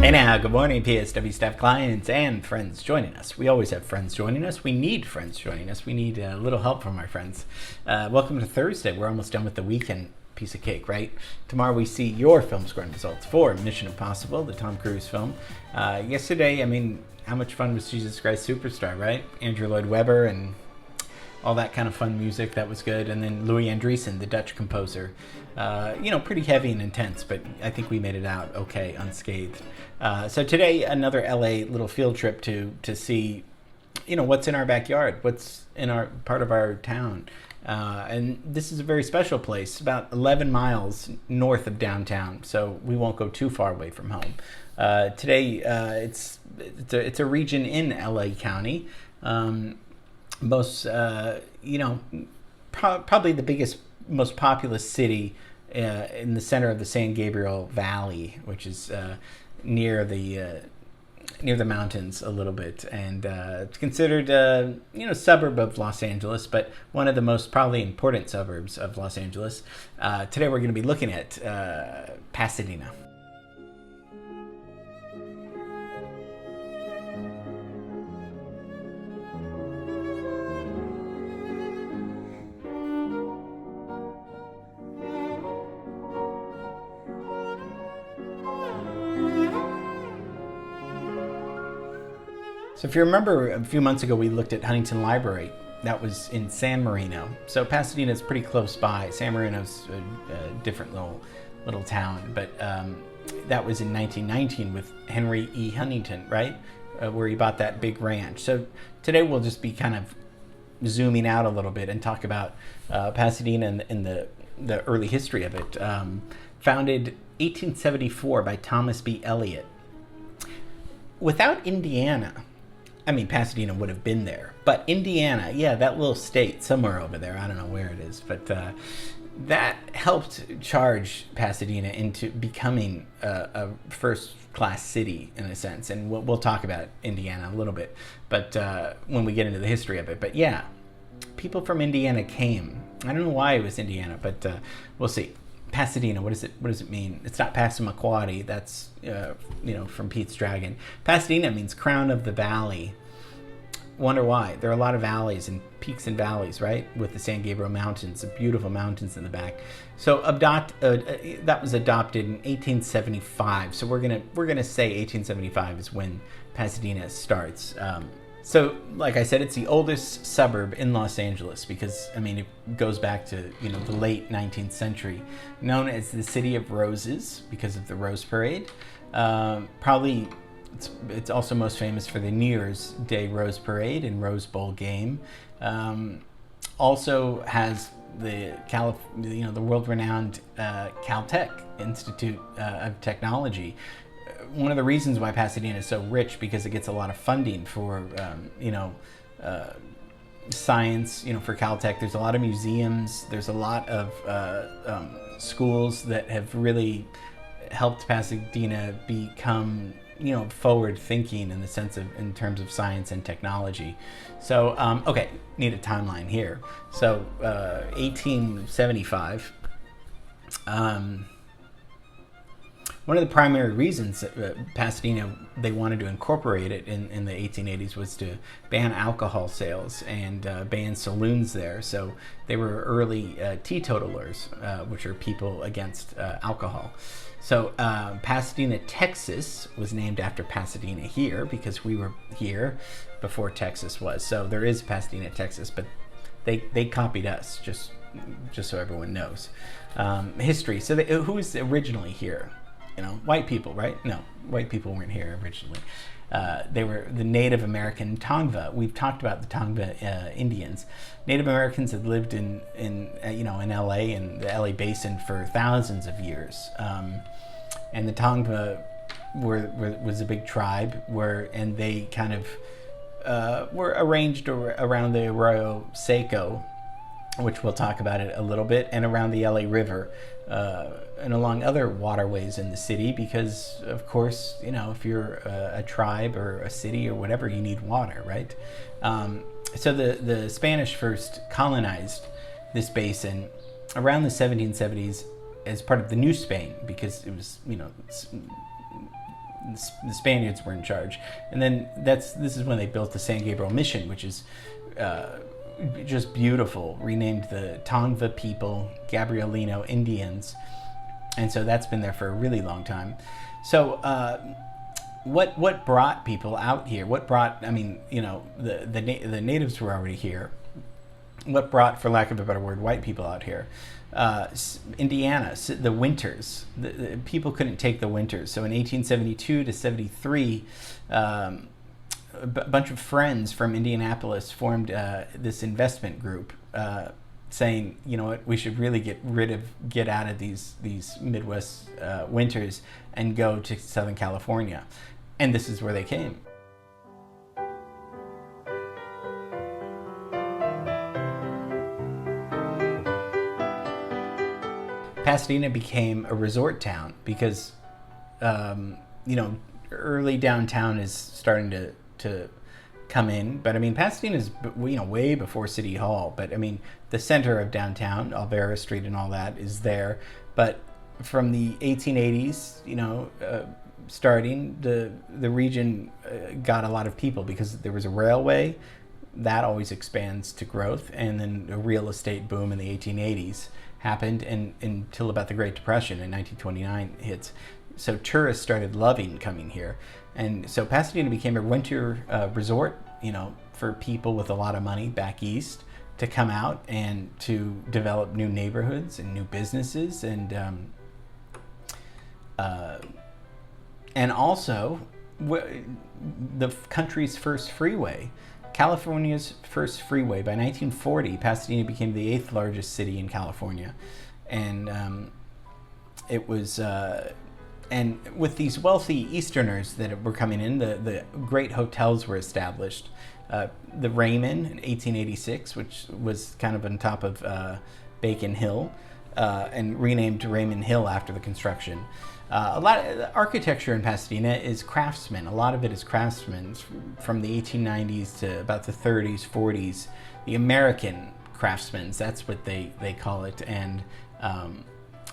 Hey now, good morning, PSW staff, clients, and friends joining us. We always have friends joining us. We need friends joining us. We need a little help from our friends. Welcome to Thursday. We're almost done with the weekend. Piece of cake, right? Tomorrow we see your film scoring results for Mission Impossible, the Tom Cruise film. Yesterday, I mean, how much fun was Jesus Christ Superstar, right? Andrew Lloyd Webber and all that kind of fun music. That was good. And then Louis Andriessen, the Dutch composer. Pretty heavy and intense, but I think we made it out okay, unscathed. So today, another LA little field trip to see, what's in our backyard, what's in our part of our town. And this is a very special place, about 11 miles north of downtown, so we won't go too far away from home. Today, it's a region in LA County. Probably the biggest, most populous city in the center of the San Gabriel Valley, which is near the mountains a little bit, and it's considered a suburb of Los Angeles, but one of the most probably important suburbs of Los Angeles. Today we're going to be looking at Pasadena. So if you remember, a few months ago we looked at Huntington Library. That was in San Marino. So Pasadena is pretty close by. San Marino's a different little town, but that was in 1919 with Henry E. Huntington, right? Where he bought that big ranch. So today we'll just be kind of zooming out a little bit and talk about Pasadena and the early history of it. Founded 1874 by Thomas B. Eliot. Without Indiana, I mean, Pasadena would have been there, but Indiana, yeah, that little state somewhere over there, I don't know where it is, but that helped charge Pasadena into becoming a first-class city in a sense, and we'll talk about Indiana a little bit, but when we get into the history of it. But yeah, people from Indiana came. I don't know why it was Indiana, but we'll see. Pasadena, what does it mean? It's not Passamaquoddy, that's from Pete's Dragon. Pasadena means crown of the valley. Wonder why? There are a lot of valleys and peaks and valleys, right? With the San Gabriel Mountains, the beautiful mountains in the back. So that was adopted in 1875. So we're gonna say 1875 is when Pasadena starts. So, like I said, it's the oldest suburb in Los Angeles because, I mean, it goes back to, the late 19th century. Known as the City of Roses because of the Rose Parade. Probably, it's also most famous for the New Year's Day Rose Parade and Rose Bowl game. Also has the world-renowned Caltech Institute of Technology. One of the reasons why Pasadena is so rich because it gets a lot of funding for science. For Caltech, there's a lot of museums. There's a lot of schools that have really helped Pasadena become forward thinking in terms of science and technology. So okay, need a timeline here. So 1875. One of the primary reasons that Pasadena, they wanted to incorporate it in the 1880s was to ban alcohol sales and ban saloons there. So they were early teetotalers, which are people against alcohol. So Pasadena, Texas was named after Pasadena here because we were here before Texas was. So there is Pasadena, Texas, but they copied us, just so everyone knows. History. So who was originally here? White people, right? No, white people weren't here originally. They were the Native American Tongva. We've talked about the Tongva Indians. Native Americans had lived in LA and the LA basin for thousands of years. And the Tongva was a big tribe and they kind of were arranged around the Arroyo Seco, which we'll talk about it a little bit, and around the LA River. And along other waterways in the city because, of course, if you're a tribe or a city or whatever, you need water, right? So the Spanish first colonized this basin around the 1770s as part of the New Spain because it was, the Spaniards were in charge. And then this is when they built the San Gabriel Mission, which is just beautiful, renamed the Tongva people, Gabrielino Indians. And so that's been there for a really long time. So what brought people out here? What brought, I mean, you know, the natives were already here. What brought, for lack of a better word, white people out here? Indiana, the winters. The people couldn't take the winters. So in 1872 to 73, a bunch of friends from Indianapolis formed this investment group, saying, you know what, we should really get out of these Midwest winters and go to Southern California. And this is where they came. Pasadena became a resort town because, you know, early downtown is starting to come in. But I mean, Pasadena is, you know, way before City Hall. But I mean, the center of downtown, Alvera Street and all that, is there. But from the 1880s, you know, starting, the region got a lot of people because there was a railway. That always expands to growth. And then a real estate boom in the 1880s happened until about the Great Depression in 1929 hits. So tourists started loving coming here. And so Pasadena became a winter resort, you know, for people with a lot of money back east to come out and to develop new neighborhoods and new businesses, and also the country's first freeway. California's first freeway. By 1940, Pasadena became the 8th largest city in California. And it was, and with these wealthy Easterners that were coming in, the great hotels were established. The Raymond in 1886, which was kind of on top of Bacon Hill, and renamed Raymond Hill after the construction. A lot of the architecture in Pasadena is craftsmen. A lot of it is craftsmen from the 1890s to about the 30s, 40s. The American craftsmen, that's what they call it. And,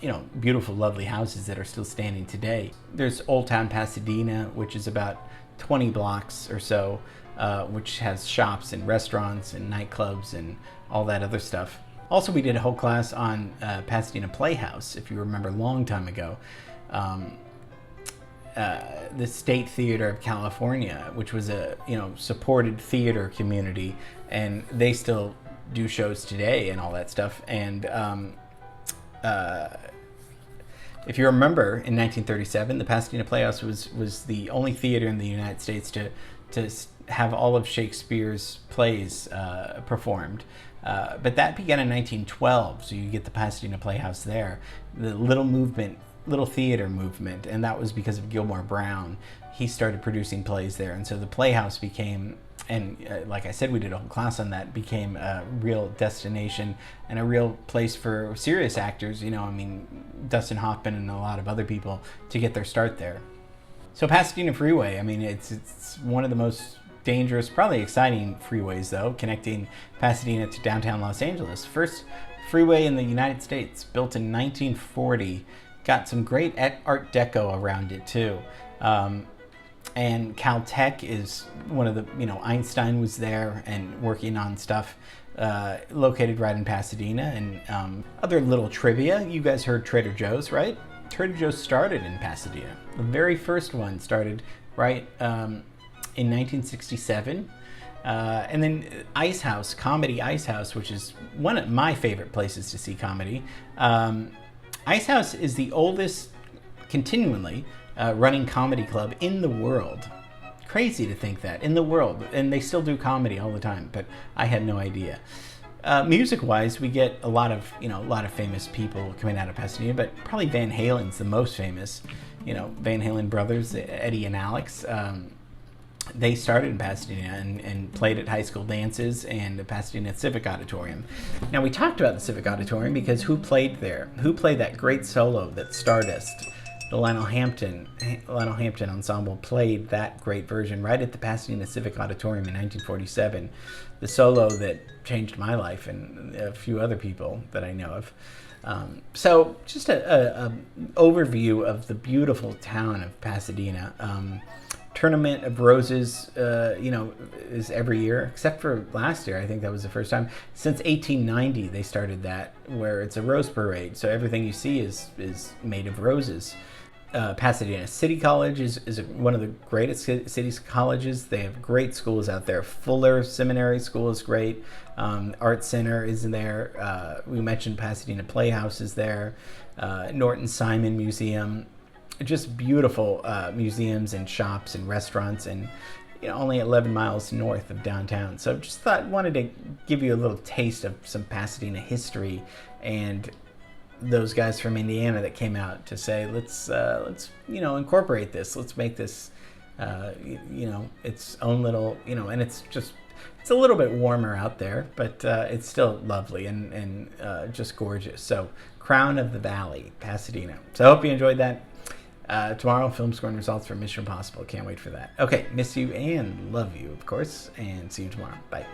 you know, beautiful, lovely houses that are still standing today. There's Old Town Pasadena, which is about 20 blocks or so, which has shops and restaurants and nightclubs and all that other stuff. Also, we did a whole class on Pasadena Playhouse, if you remember, a long time ago. The State Theater of California, which was a, you know, supported theater community, and they still do shows today and all that stuff. And if you remember, in 1937, the Pasadena Playhouse was the only theater in the United States to have all of Shakespeare's plays performed. But that began in 1912, so you get the Pasadena Playhouse there. The little theater movement, and that was because of Gilmore Brown. He started producing plays there, and so the Playhouse became, and like I said, we did a whole class on that, became a real destination and a real place for serious actors, you know, I mean, Dustin Hoffman and a lot of other people to get their start there. So Pasadena Freeway, I mean, it's one of the most dangerous, probably exciting freeways, though, connecting Pasadena to downtown Los Angeles. First freeway in the United States, built in 1940. Got some great Art Deco around it too. And Caltech is one of the, you know, Einstein was there and working on stuff, located right in Pasadena. And other little trivia, you guys heard Trader Joe's, right? Trader Joe's started in Pasadena. The very first one started right in 1967. And then Ice House, Comedy Ice House, which is one of my favorite places to see comedy. Ice House is the oldest continually running comedy club in the world. Crazy to think that, in the world. And they still do comedy all the time, but I had no idea. Music-wise, we get a lot of famous people coming out of Pasadena, but probably Van Halen's the most famous. You know, Van Halen brothers, Eddie and Alex. They started in Pasadena and played at high school dances and the Pasadena Civic Auditorium. Now, we talked about the Civic Auditorium because who played there? Who played that great solo, that Stardust? the Lionel Hampton Ensemble played that great version right at the Pasadena Civic Auditorium in 1947. The solo that changed my life and a few other people that I know of. So just a overview of the beautiful town of Pasadena. Tournament of Roses, is every year, except for last year. I think that was the first time. Since 1890, they started that, where it's a rose parade. So everything you see is made of roses. Pasadena City College is one of the greatest city colleges. They have great schools out there. Fuller Seminary School is great. Art Center is there. We mentioned Pasadena Playhouse is there. Norton Simon Museum. Just beautiful museums and shops and restaurants, and only 11 miles north of downtown. So just wanted to give you a little taste of some Pasadena history and those guys from Indiana that came out to say, let's incorporate this. Let's make this its own little, and it's a little bit warmer out there, but it's still lovely and just gorgeous. So Crown of the Valley, Pasadena. So I hope you enjoyed that. Tomorrow, film scoring results for Mission Impossible. Can't wait for that. Okay, miss you and love you, of course, and see you tomorrow. Bye.